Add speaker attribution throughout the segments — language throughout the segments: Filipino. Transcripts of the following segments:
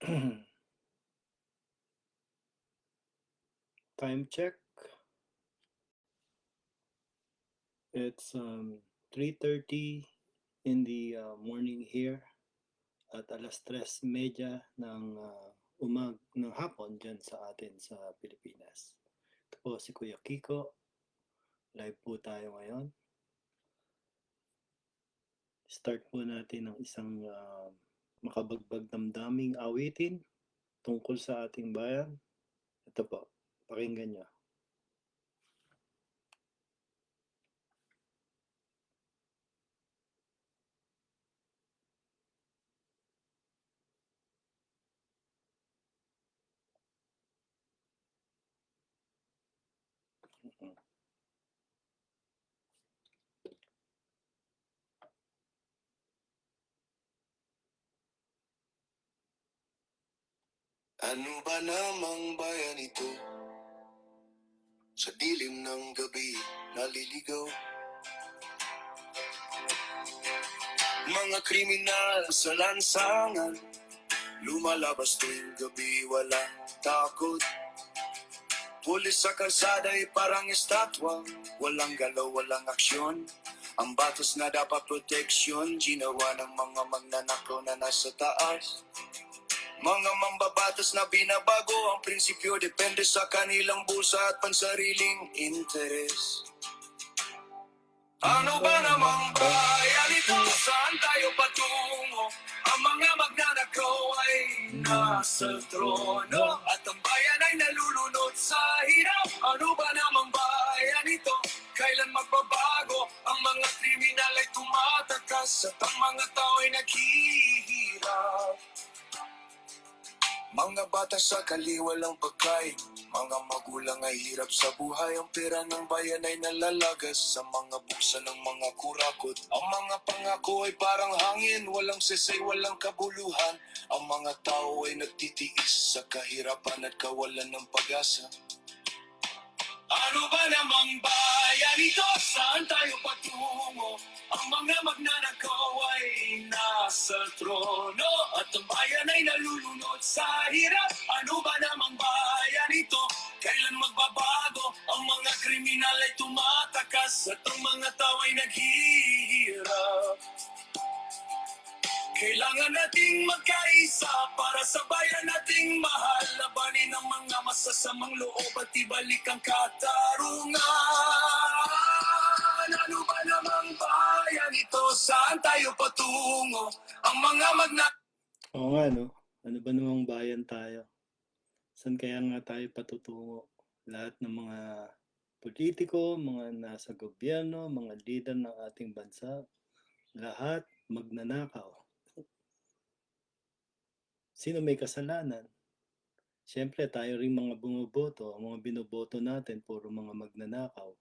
Speaker 1: Time check. It's 3:30 in the morning here at alas 3:30 ng hapon dyan sa atin sa Pilipinas. Ito po si Kuya Kiko. Live po tayo ngayon. Start po natin ng isang makabagbag damdaming awitin tungkol sa ating bayan. Ito po, pakinggan nyo.
Speaker 2: Ano ba namang bayan ito? Sa dilim ng gabi, naliligaw. Mga kriminal sa lansangan, lumalabas tuwing gabi, walang takot. Pulis sa kalsada ay parang estatwa, walang galaw, walang aksyon. Ang batas na dapat proteksyon, ginawa ng mga magnanakaw na nasa taas. Mga mambabatas na binabago ang prinsipyo, depende sa kanilang bulsa at pansariling interes. Ano ba namang bayan ito? Saan tayo patungo? Ang mga magnanakaw ay nasa trono at ang bayan ay nalulunod sa hirap. Ano ba namang bayan ito? Kailan magbabago? Ang mga kriminal ay tumatakas at ang mga tao ay naghihirap. Mga bata sa kaliwalang pagkain, mga magulang ay hirap sa buhay. Ang pera ng bayan ay nalalagas sa mga buksan ng mga kurakot. Ang mga pangako ay parang hangin, walang sesay, walang kabuluhan. Ang mga tao ay nagtitiis sa kahirapan at kawalan ng pag-asa. Ano ba namang bayan ito? Saan tayo patungo? Ang mga magnanakaw ay nasa trono at ang bayan ay nalulunod sa hirap. Ano ba namang bayan ito? Kailan magbabago? Ang mga kriminal ay tumatakas at ang mga tao ay naghihirap. Kailangan nating magkaisa para sa bayan nating mahal. Labanin ang mga masasamang loob at ibalik ang katarungan. Ano ba namang bayan ito? Saan tayo patungo? Ang mga
Speaker 1: Oo nga, no? Ano ba namang bayan tayo? Saan kaya nga tayo patutungo? Lahat ng mga politiko, mga nasa gobyerno, mga leader ng ating bansa, lahat magnanakaw. Sino may kasalanan? Siyempre, tayo rin mga bumoboto, ang mga binoboto natin, puro mga magnanakaw.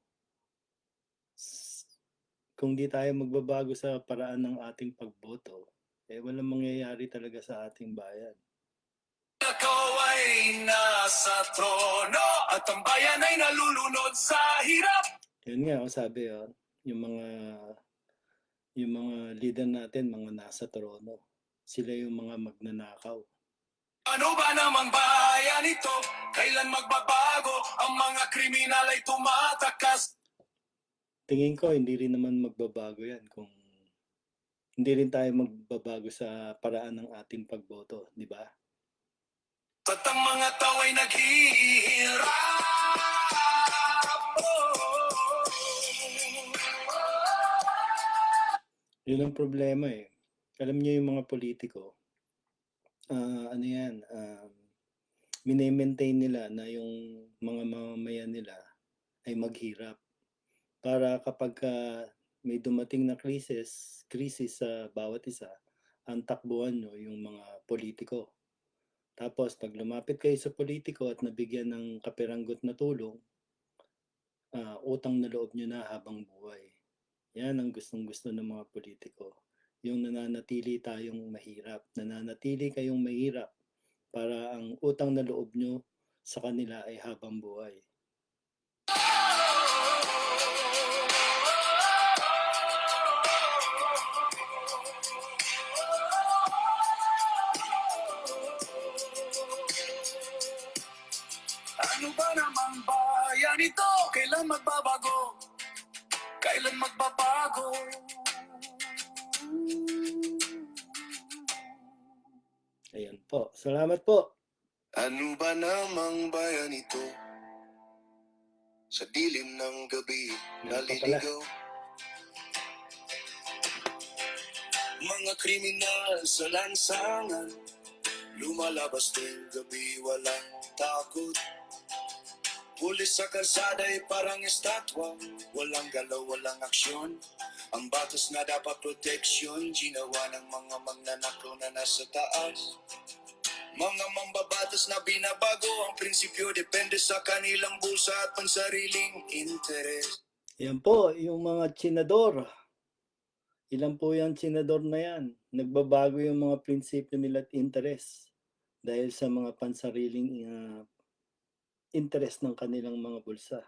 Speaker 1: Kung di tayo magbabago sa paraan ng ating pagboto, walang mangyayari talaga sa ating bayan.
Speaker 2: Ikaw ay nasa trono at ang bayan ay nalulunod sa hirap.
Speaker 1: Yun nga, sabi yung mga leader natin, mga nasa trono. Sila yung mga magnanakaw.
Speaker 2: Ano ba namang bayan ito? Kailan magbabago? Ang mga kriminal ay tumatakas.
Speaker 1: Tingin ko, hindi rin naman magbabago yan kung hindi rin tayo magbabago sa paraan ng ating pagboto, di ba?
Speaker 2: At ang mga tao ay naghihirap.
Speaker 1: Yun ang problema eh. Alam niyo yung mga politiko, mini-maintain nila na yung mga mamamayan nila ay maghirap. Para kapag may dumating na krisis sa bawat isa, ang takbuhan nyo yung mga politiko. Tapos pag lumapit kayo sa politiko at nabigyan ng kapiranggot na tulong, utang na loob nyo na habang buhay. Yan ang gustong-gusto ng mga politiko. Yung nananatili tayong mahirap, nananatili kayong mahirap para ang utang na loob nyo sa kanila ay habang buhay.
Speaker 2: Ano ba namang bayan ito? Kailan magbabago? Kailan magbabago?
Speaker 1: Ayan po. Salamat po.
Speaker 2: Ano ba namang bayan ito? Sa dilim ng gabi,
Speaker 1: Meron pa pala.
Speaker 2: naliligaw. Mga kriminal sa lansangan, lumalabas tuwing gabi, walang takot. Pulis sa kalsada ay parang estatwa, walang galaw, walang aksyon. Ang batas na dapat proteksyon, ginawa ng mga magnanakaw na nasa taas. Mga mambabatas na binabago, ang prinsipyo depende sa kanilang bulsa at pansariling interes.
Speaker 1: Yan po, yung mga tsinador. Ilan po yung tsinador na yan? Nagbabago yung mga prinsipyo nila at interes dahil sa mga pansariling interes ng kanilang mga bulsa.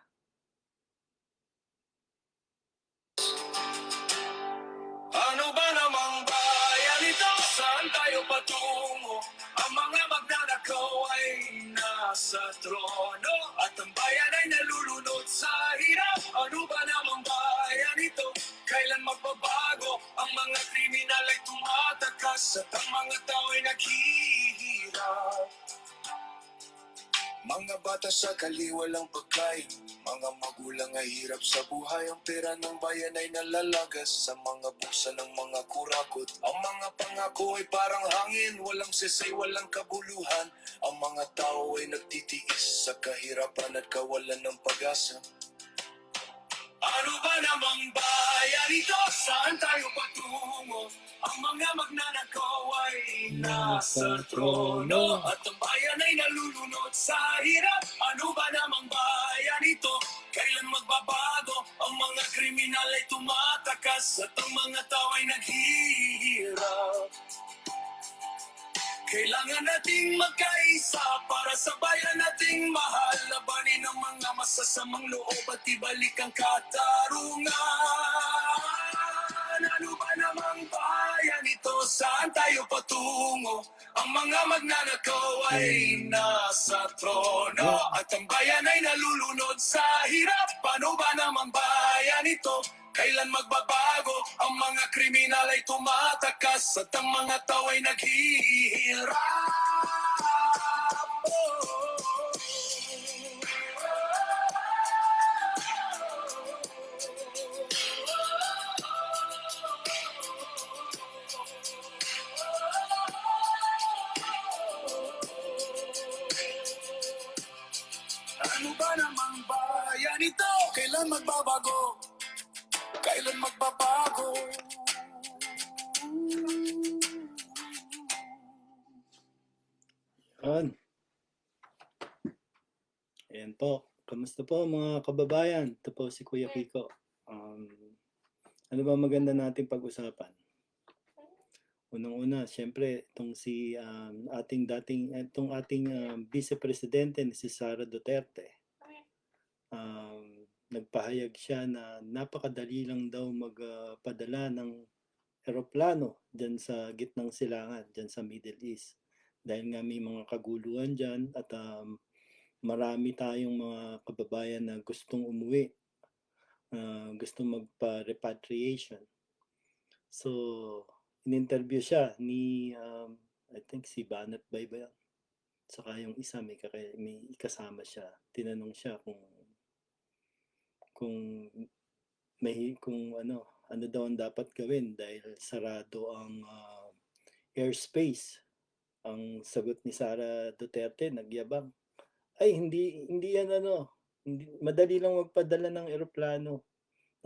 Speaker 2: Ano ba namang bayan ito? Saan tayo patungo? Ang mga magnanakaw ay nasa trono at ang bayan ay nalulunod sa hirap. Ano ba namang bayan ito? Kailan magbabago? Ang mga kriminal ay tumatakas at ang mga tao ay naghihirap. Mga bata sa kaliwalang pagkain, mga magulang ay hirap sa buhay. Ang pera ng bayan ay nalalagas sa mga bulsa ng mga kurakot. Ang mga pangako ay parang hangin, walang sesay, walang kabuluhan. Ang mga tao ay nagtitiis sa kahirapan at kawalan ng pag-asa. Ano ba namang bayan ito? Saan tayo patungo? Ang mga magnanakaw ay nasa trono at ang bayan ay nalulunod sa hirap. Ano ba namang bayan ito? Kailan magbabago? Ang mga kriminal ay tumatakas at ang mga tao ay naghihirap. Kailangan nating magkaisa para sa bayan nating mahal. Labanin ang mga masasamang loob at ibalik ang katarungan. Ano ba namang bayan ito? Saan tayo patungo? Ang mga magnanakaw ay nasa trono at ang bayan ay nalulunod sa hirap. Ano ba namang bayan ito? Kailan magbabago? Ang mga kriminal ay tumatakas at ang mga tao ay naghihirap. Ano ba namang bayan ito? Kailan magbabago? Kailan magbabago?
Speaker 1: Yan. Ayan po. Kamusta po mga kababayan? Ito po si Kuya Kiko. Ano ba maganda nating pag-usapan? Unang-una, siyempre, itong ating Vice Presidente ni si Sara Duterte. Nagpahayag siya na napakadali lang daw magpadala ng eroplano dyan sa gitnang silangan, dyan sa Middle East. Dahil nga may mga kaguluhan dyan at marami tayong mga kababayan na gustong umuwi, gustong magpa-repatriation. So, in-interview siya ni, I think si Banat Bay ba yan? Saka yung isa may kasama siya. Tinanong siya kung ano daw ang dapat gawin dahil sarado ang airspace. Ang sagot ni Sara Duterte, nagyabang, ay hindi yan madali lang magpadala ng eroplano.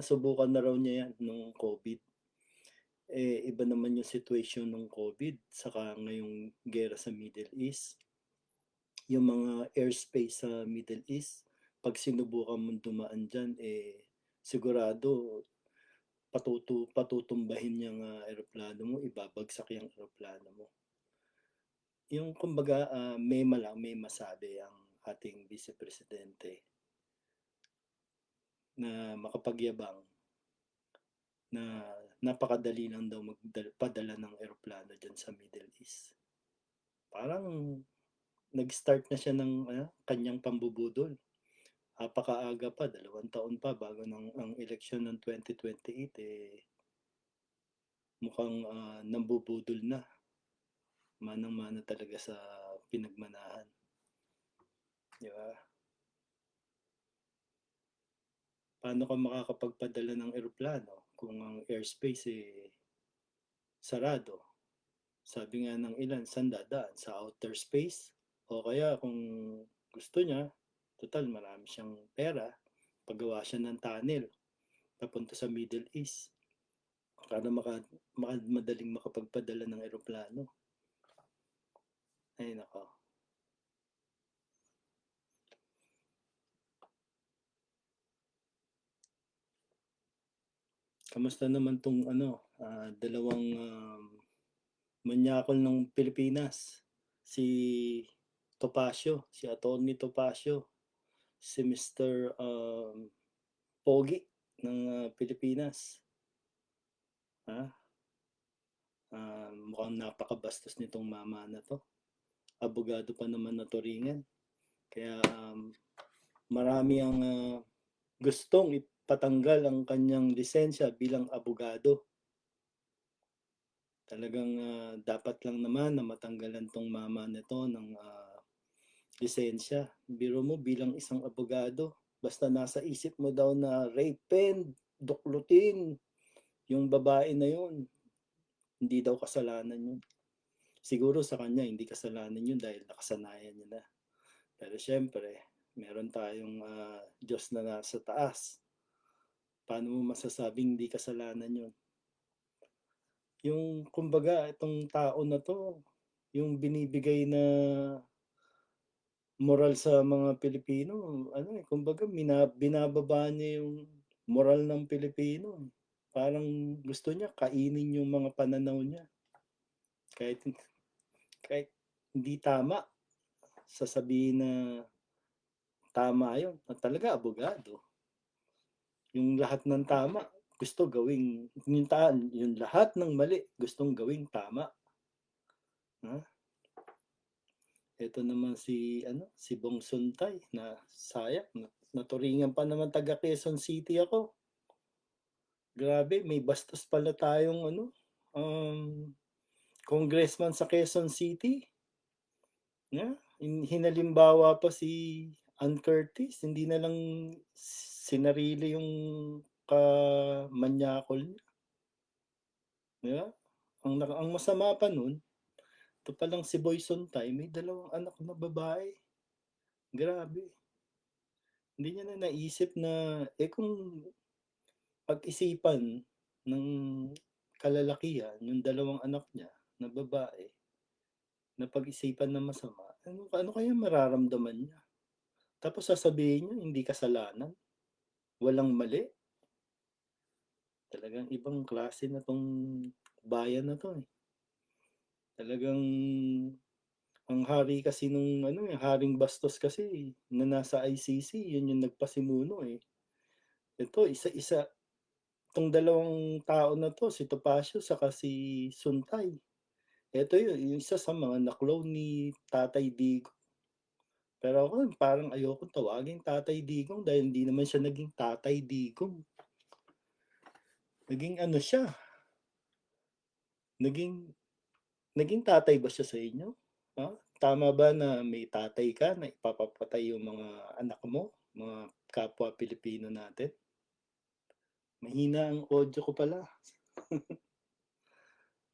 Speaker 1: Nasubukan na raw niya yan nung COVID. Iba naman yung situation ng COVID saka ngayong gera sa Middle East. Yung mga airspace sa Middle East, pag sinubukan mong dumaan dyan, sigurado patutumbahin yung eroplano mo, ibabagsak yung eroplano mo. Yung kumbaga, may masabi ang ating Vice Presidente na makapagyabang na napakadali lang daw magpadala ng eroplano dyan sa Middle East. Parang nag-start na siya ng kanyang pambubudol. Napakaaga pa, 2 taon pa bago ang eleksyon ng 2028 mukhang nambubudol na. Manang-mana talaga sa pinagmanahan. Di ba? Paano ka makakapagpadala ng eroplano kung ang airspace sarado? Sabi nga ng ilan, saan dadaan? Sa outer space? O kaya kung gusto niya, total marami siyang pera, paggawa siya ng tunnel papunta sa Middle East para madaling makapagpadala ng eroplano. Ay nako. Kamusta naman tong dalawang manyakol ng Pilipinas? Si Topacio, si Atty. Topacio, si Mr. Pogi ng Pilipinas. Ha? Mukhang napakabastos nitong mama na to. Abogado pa naman na turingan. Kaya marami ang gustong ipatanggal ang kanyang lisensya bilang abogado. Talagang dapat lang naman na matanggalan tong mama nito ng lisensya. Biro mo bilang isang abogado, basta nasa isip mo daw na rape, duklutin yung babae na yun, hindi daw kasalanan yun. Siguro sa kanya hindi kasalanan yun dahil nakasanayan niya na. Pero syempre, meron tayong Diyos na nasa taas. Paano mo masasabing hindi kasalanan yun? Yung kumbaga itong tao na to, yung binibigay na moral sa mga Pilipino, kumbaga binababa niya yung moral ng Pilipino. Parang gusto niya kainin yung mga pananaw niya. Kahit kahit hindi tama, sasabihin na tama yun. At talaga abogado. Yung lahat ng tama, gusto gawing yung lahat ng mali gustong gawing tama. Ha? Ito naman si Bong Suntay na sayang naturingan pa naman taga Quezon City ako. Grabe, may bastos pala tayong congressman sa Quezon City. Yeah? Hinalimbawa pa si Ann Curtis, hindi na lang sinarili yung kamanyakol niya. Yeah? Ang masama pa nun, ito palang si Boy Suntay, may 2 anak na babae. Grabe. Hindi niya na naisip na, kung pag-isipan ng kalalakihan, yung 2 anak niya na babae, na pag-isipan na masama, ano kaya mararamdaman niya? Tapos sasabihin niya, hindi kasalanan, walang mali. Talagang ibang klase na tong bayan na to eh. Talagang ang hari kasi nung Haring Bastos kasi na nasa ICC, yun yung nagpasimuno eh. Ito, isa-isa, itong 2 tao na to, si Topacio saka si Suntay. Ito yung isa sa mga naklaw ni Tatay Digong. Pero ako parang ayoko tawagin Tatay Digong dahil hindi naman siya naging Tatay Digong. Naging siya. Naging naging tatay ba siya sa inyo? Ha? Tama ba na may tatay ka na ipapapatay yung mga anak mo, mga kapwa Pilipino natin? Mahina ang audio ko pala.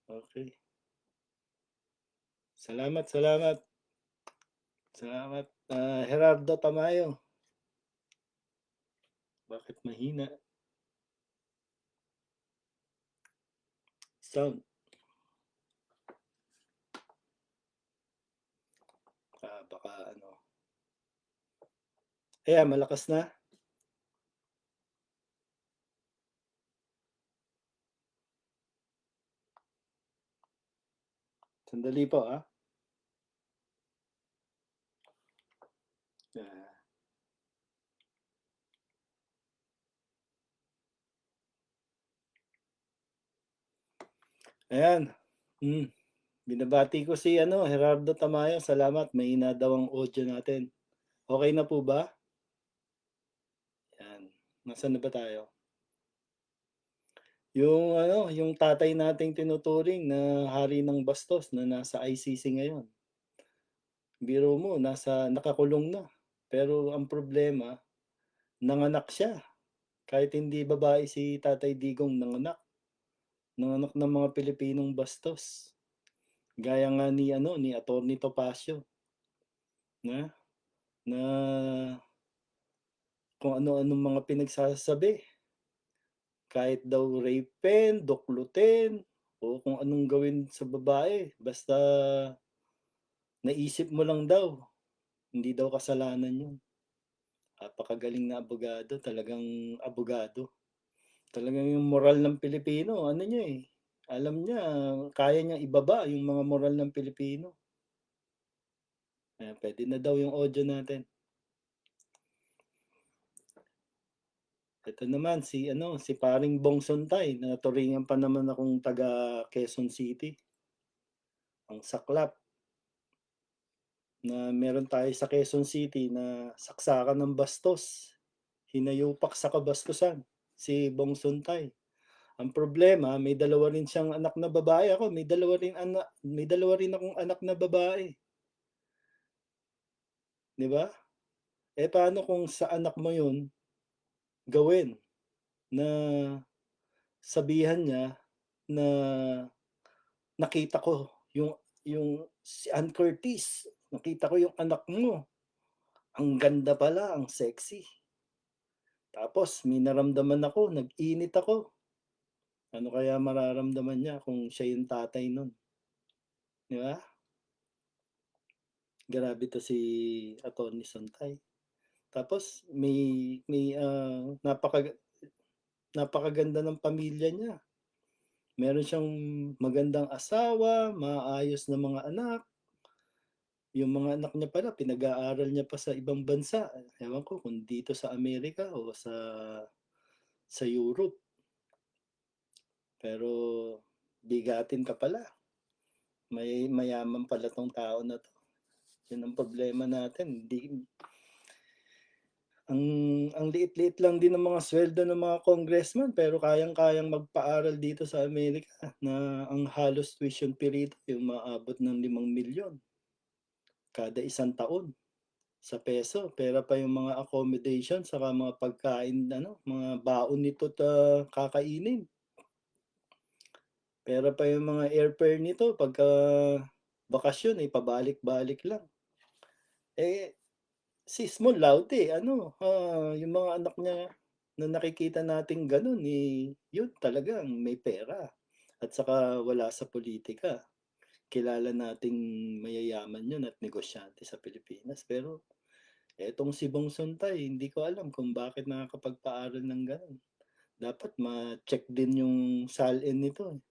Speaker 1: Okay. Salamat, salamat. Salamat. Gerardo Tamayo. Bakit mahina? Sound. Baka malakas na. Sandali po Ah, ayan. Binabati ko si Gerardo Tamayo. Salamat. Mahina daw ang audio natin. Okay na po ba? Yan. Nasaan na ba tayo? Yung tatay nating tinuturing na hari ng bastos na nasa ICC ngayon. Biro mo, nakakulong na. Pero ang problema, nanganak siya. Kahit hindi babae si Tatay Digong, nanganak. Nanganak ng mga Pilipinong bastos. Gaya nga ni Atty. Topacio na na kung ano-anong mga pinagsasabi. Kahit daw rapin, duklutin, o kung anong gawin sa babae. Basta naisip mo lang daw. Hindi daw kasalanan yun. Napakagaling na abogado. Talagang abogado. Talagang yung moral ng Pilipino, ano niya eh. Alam niya, kaya niya ibaba yung mga moral ng Pilipino. Pwede na daw yung audio natin. Ito naman si paring Bong Sontay, na turingan pa naman akong taga Quezon City. Ang saklap na meron tayo sa Quezon City na saksakan ng bastos. Hinayupak sa kabastusan si Bong Sontay. Ang problema, may dalawa rin siyang anak na babae. Ako, may dalawa rin akong anak na babae. 'Di ba? Paano kung sa anak mo 'yun gawin na sabihan niya na nakita ko yung si Ann Curtis, nakita ko yung anak mo. Ang ganda pala, ang sexy. Tapos may naramdaman ako, nag-init ako. Ano kaya mararamdaman niya kung siya yung tatay nun? Di ba? Grabe to si Atty. Sontay. Tapos napakaganda ng pamilya niya. Meron siyang magandang asawa, maayos na mga anak. Yung mga anak niya pala, pinag-aaral niya pa sa ibang bansa. Ewan ko kung dito sa Amerika o sa Europe. Pero bigatin ka pala. Mayaman pala tong tao na to. Yun ang problema natin. Ang liit-liit lang din ng mga sweldo ng mga congressman, pero kayang-kayang magpaaral dito sa Amerika na ang halos tuition fee rito yung maabot ng 5 milyon kada isang taon sa peso. Pera pa yung mga accommodation saka mga pagkain, mga baon nito kakainin. Pera pa yung mga airfare nito pagka bakasyon ay pabalik-balik lang. Si Small Laude, yung mga anak niya na nakikita nating ganun, yun talagang may pera. At saka wala sa politika. Kilala nating mayayaman yun at negosyante sa Pilipinas. Pero etong si Bong Sontay, hindi ko alam kung bakit nakakapagpaaral ng ganun. Dapat ma-check din yung salin nito.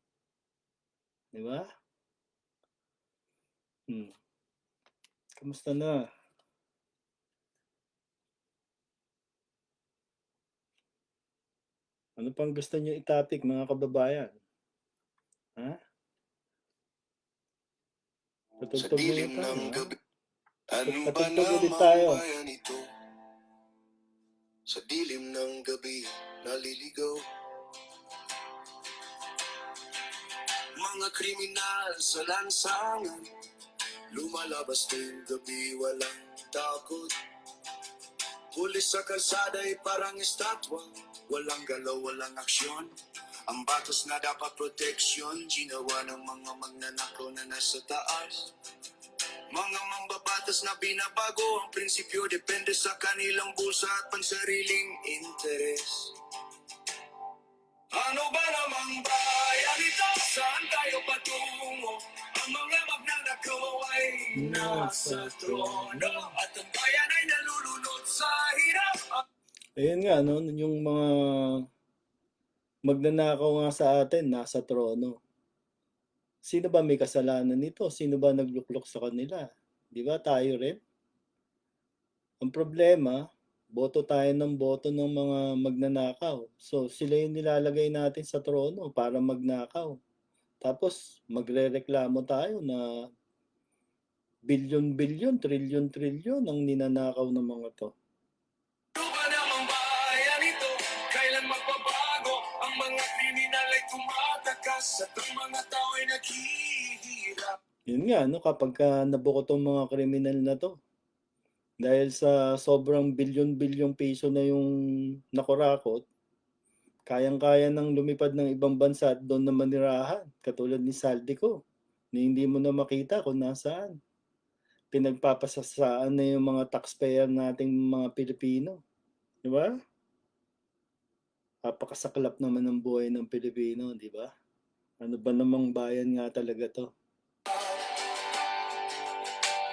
Speaker 1: Di ba? Kamusta na? Ano pang gusto nyo i-topic, mga kababayan? Ha?
Speaker 2: Sa
Speaker 1: Patugtog muna
Speaker 2: dilim
Speaker 1: tayo,
Speaker 2: ng
Speaker 1: ha?
Speaker 2: gabi, ano ba
Speaker 1: Patugtog ulit
Speaker 2: namang
Speaker 1: tayo.
Speaker 2: bayan ito? Sa dilim ng gabi, naliligaw. Mga kriminal sa lansangan, lumalabas tuwing gabi, walang takot. Pulis sa kalsada ay parang estatwa, walang galaw, walang aksyon. Ang batas na dapat proteksyon, ginawa ng mga magnanakaw na nasa taas. Mga mambabatas na binabago ang prinsipyo, depende sa kanilang bulsa at pansariling interes. Ano ba namang bayan ito? Saan tayo patungo? Ang mga magnanakaw ay nasa trono, at ang bayan ay nalulunod sa hirap.
Speaker 1: Ayun nga, yung mga magnanakaw nga sa atin, nasa trono. Sino ba may kasalanan nito? Sino ba nagluklok sa kanila? Di ba tayo rin? Ang problema, boto tayo ng boto ng mga magnanakaw. So, sila yung nilalagay natin sa trono para magnakaw. Tapos magrereklamo tayo na bilyon-bilyon, trilyon-trilyon ang ninanakaw ng mga to.
Speaker 2: Ano ba namang bayan ito? Kailan magbabago? Ang mga kriminal ay tumatakas at ang mga tao ay naghihirap.
Speaker 1: Yun nga, no, kapag nabuko tong mga kriminal na to, dahil sa sobrang bilyon-bilyong piso na yung nakurakot, kayang-kaya nang lumipad ng ibang bansa at doon na manirahan. Katulad ni Saldico, na hindi mo na makita kung nasaan. Pinagpapasasaan na yung mga taxpayer nating mga Pilipino. Di ba? Napakasaklap naman ng buhay ng Pilipino, di ba? Ano ba namang bayan nga talaga to?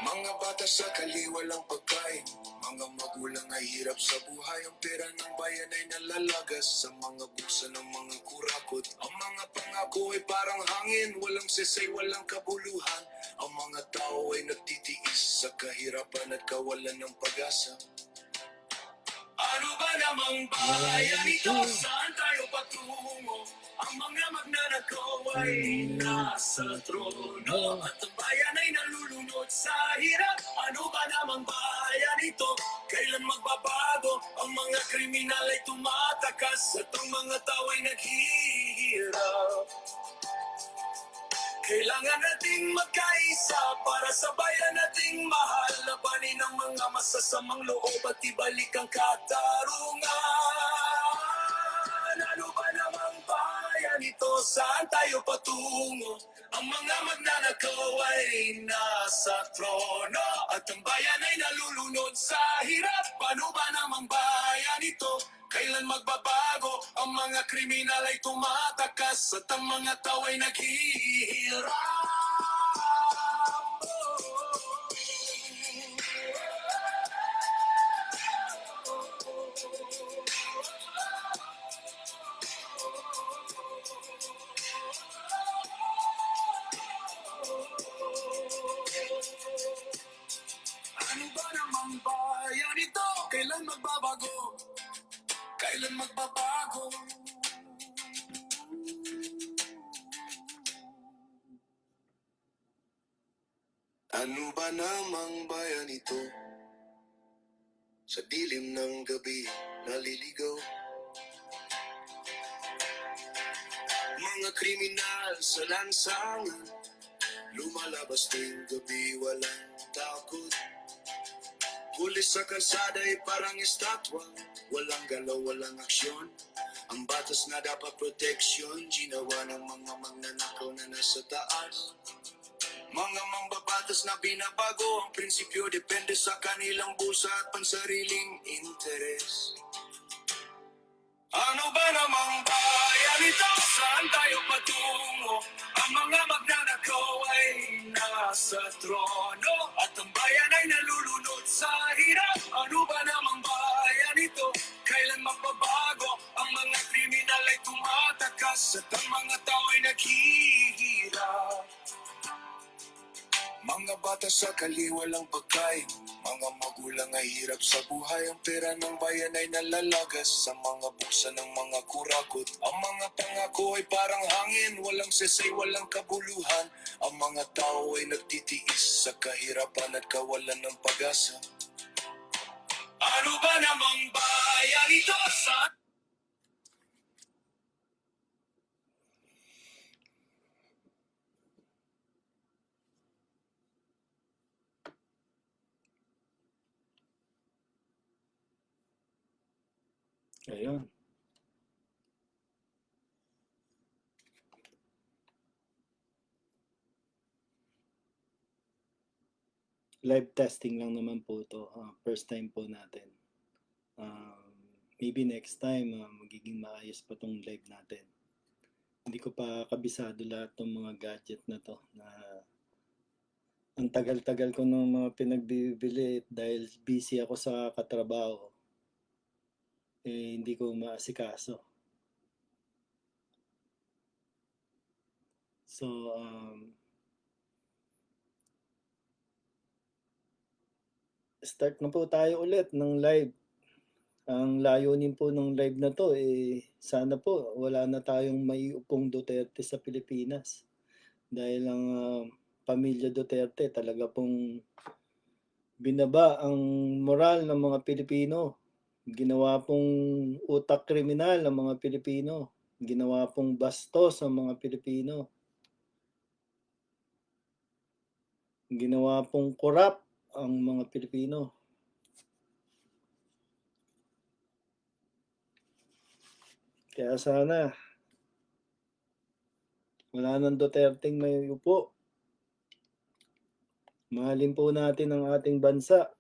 Speaker 2: Mga bata sa kaliwalang pagkain, mga magulang ay hirap sa buhay. Ang pera ng bayan ay nalalagas sa mga buksan ng mga kurakot. Ang mga pangako ay parang hangin, walang sesay, walang kabuluhan. Ang mga tao ay nagtitiis sa kahirapan at kawalan ng pag-asa. Ano ba namang bayan ito? Saan tayo patungo? Ang mga magnanakaw ay nasa trono at ang bayan ay nalulunod sa hirap. Ano ba namang bayan ito? Kailan magbabago? Ang mga kriminal ay tumatakas at ang mga tao ay naghihirap. Kailangan nating magkaisa para sa bayan nating mahal. Labanin ang mga masasamang loob at ibalik ang katarungan. Ano ba namang bayan ito? Saan tayo patungo? Ang mga magnanakaw ay nasa trono at ang bayan ay nalulunod sa hirap. Ano ba namang bayan ito? Kailan magbabago? Ang mga kriminal ay tumatakas at ang mga tao ay naghihirap. Ano ba namang bayan ito? Kailan magbabago? Kailan magbabago? Ano ba namang bayan ito? Sa dilim ng gabi, naliligaw. Mga kriminal sa lansangan, lumalabas tuwing gabi, walang takot. Pulis sa kalsada ay parang estatwa, walang galaw, walang aksyon. Ang batas na dapat proteksyon, ginawa ng mga magnanakaw na nasa taas. Mga mambabatas na binabago, ang prinsipyo depende sa kanilang busa at pansariling interes. Ano ba namang bayan ito? Saan tayo patungo? Ang mga magnanakaw ay nasa trono at ang bayan ay nalulunod sa hirap. Ano ba namang bayan ito? Kailan magbabago? Ang mga kriminal ay tumatakas at ang mga tao ay naghihirap. Mga bata sa kaliwalang pagkain, mga magulang ay hirap sa buhay. Ang pera ng bayan ay nalalagas sa mga buksan ng mga kurakot. Ang mga pangako ay parang hangin, walang sesay, walang kabuluhan. Ang mga tao ay nagtitiis sa kahirapan at kawalan ng pag-asa. Ano ba namang bayan ito?
Speaker 1: Ayun. Live testing lang naman po to. First time po natin. Maybe next time, magiging maayos pa tong live natin. Hindi ko pa kabisado lahat ng mga gadget na to na ang tagal-tagal ko ng mga pinagbibili dahil busy ako sa katrabaho. Hindi ko maasikaso. So, start na po tayo ulit ng live. Ang layunin po ng live na to, sana po wala na tayong maiupong Duterte sa Pilipinas. dahil ang pamilya Duterte talaga pong binaba ang moral ng mga Pilipino. Ginawa pong utak kriminal ang mga Pilipino. Ginawa pong bastos ang mga Pilipino. Ginawa pong korap ang mga Pilipino. Kaya sana wala nang Duterteng may upo. Mahalin po natin ang ating bansa.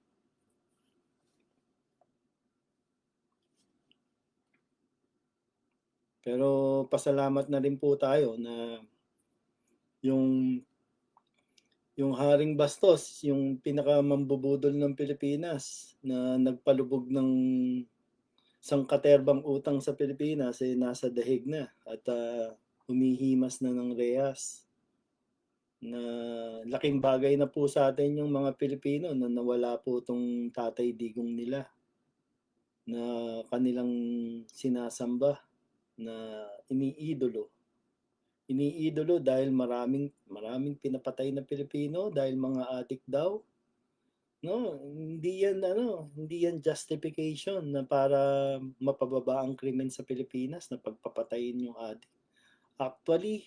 Speaker 1: Pero pasalamat na rin po tayo na yung yung Haring Bastos, yung pinakamambubudol ng Pilipinas na nagpalubog ng sangkaterbang utang sa Pilipinas nasa dahig na at humihimas na ng rehas na laking bagay na po sa atin yung mga Pilipino na nawala po itong Tatay Digong nila na kanilang sinasamba na iniidolo. Iniidolo dahil maraming pinapatay na Pilipino dahil mga adik daw. No, hindi yan justification na para mapababa ang krimen sa Pilipinas na pagpapatayin yung adik. Actually,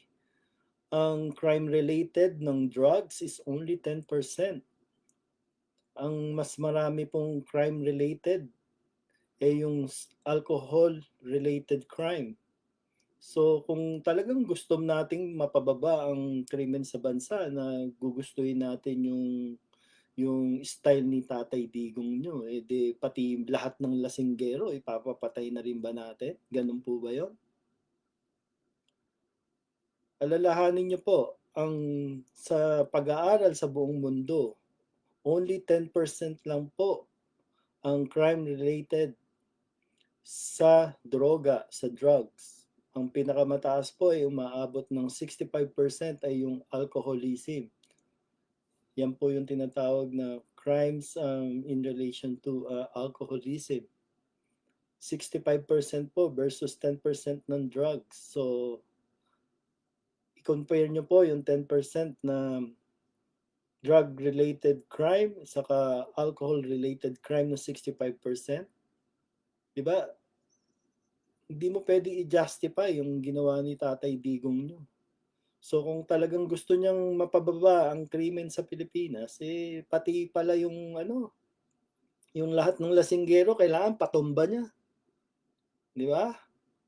Speaker 1: ang crime related ng drugs is only 10%. Ang mas marami pong crime related yung alcohol related crime. So kung talagang gusto nating mapababa ang krimen sa bansa na gugustuhin natin yung style ni Tatay Digong nyo, di pati lahat ng lasinggero ipapapatay na rin ba natin? Ganun po ba yun? Alalahanin nyo po, ang sa pag-aaral sa buong mundo, only 10% lang po ang crime related sa droga, sa drugs. Ang pinakamataas po ay umaabot ng 65% ay yung alcoholism. Yan po yung tinatawag na crimes in relation to alcoholism. 65% po versus 10% ng drugs. So, i-compare nyo po yung 10% na drug-related crime saka alcohol-related crime na 65%. Diba? Hindi mo pwede i-justify yung ginawa ni Tatay Digong nyo. So kung talagang gusto niyang mapababa ang krimen sa Pilipinas, pati pala yung lahat ng lasinggero kailangan patumba niya. Di ba?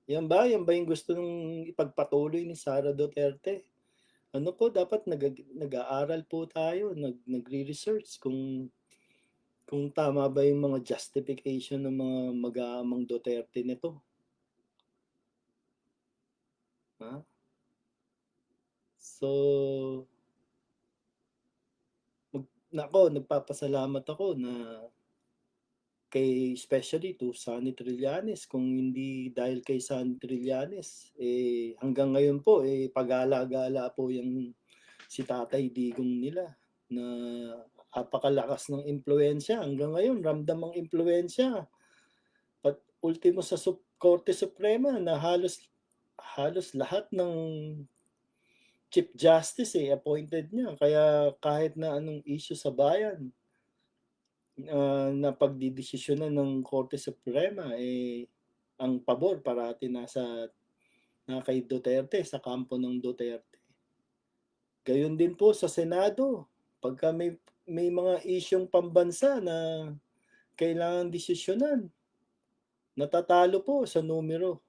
Speaker 1: Yan ba yung gusto nung ipagpatuloy ni Sara Duterte? Ano po, dapat nag-aaral po tayo, nagre-research kung tama ba yung mga justification ng mga mag-aamang Duterte nito. Ha? So, nagpapasalamat ako na kay especially to Sonny Trillanes. Kung hindi dahil kay Sonny Trillanes, hanggang ngayon po pag-gala-gala po yung si Tatay Digong nila na napakalakas ng impluensya. Hanggang ngayon ramdam ang impluensya. At ultimo sa Korte Suprema na halos lahat ng Chief Justice appointed niya. Kaya kahit na anong issue sa bayan, na pagdidesisyonan ng Korte Suprema, ang pabor parati na kay Duterte, sa kampo ng Duterte. Gayon din po sa Senado. Pagka may mga isyong pambansa na kailangan desisyonan, natatalo po sa numero.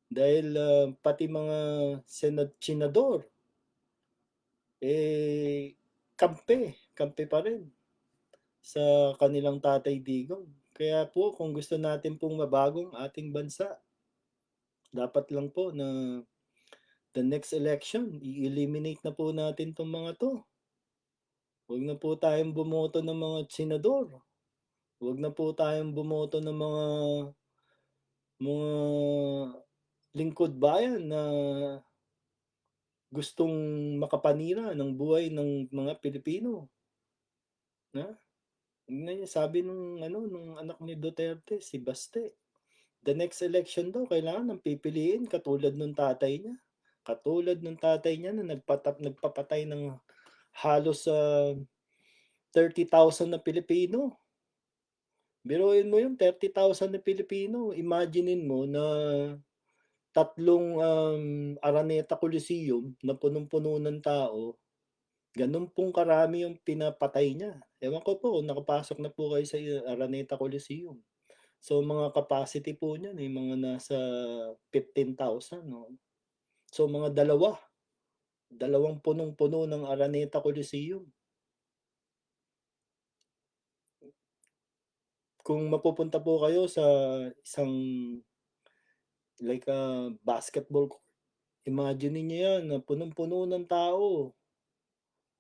Speaker 1: Dahil pati mga senador, kampe pa rin sa kanilang Tatay Digong. Kaya po kung gusto natin pong mabagong ating bansa, dapat lang po na the next election, i-eliminate na po natin itong mga to. Huwag na po tayong bumoto ng mga senador. Huwag na po tayong bumoto ng mga lingkod bayan na gustong makapanira ng buhay ng mga Pilipino. Na? Sabi nung anak ni Duterte, si Baste, the next election daw, kailangan ng pipiliin katulad nung tatay niya. Katulad nung tatay niya na nagpapatay ng halos, 30,000 na Pilipino. Biruin mo yung 30,000 na Pilipino, imaginein mo na tatlong, Araneta Coliseum na punong-puno ng tao, gano'n pong karami yung pinapatay niya. Ewan ko po kung nakapasok na po kayo sa Araneta Coliseum. So, mga capacity po niyan, mga nasa 15,000, 'no? So, mga dalawang punong-puno ng Araneta Coliseum. Kung mapupunta po kayo sa isang like a basketball court, imagine niyo yan na punong-puno ng tao.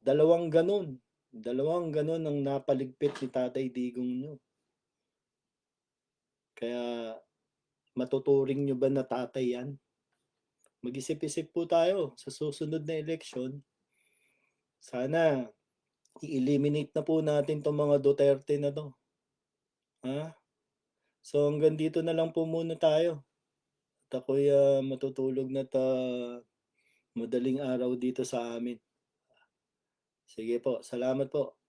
Speaker 1: Dalawang ganon. Dalawang ganon ang napaligpit ni Tatay Digong nyo. Kaya matuturing nyo ba na tatay yan? Mag-isip-isip po tayo sa susunod na eleksyon. Sana i-eliminate na po natin tong mga Duterte na to. Ha? So hanggang dito na lang po muna tayo. At ako'y matutulog na madaling araw dito sa amin. Sige po, salamat po.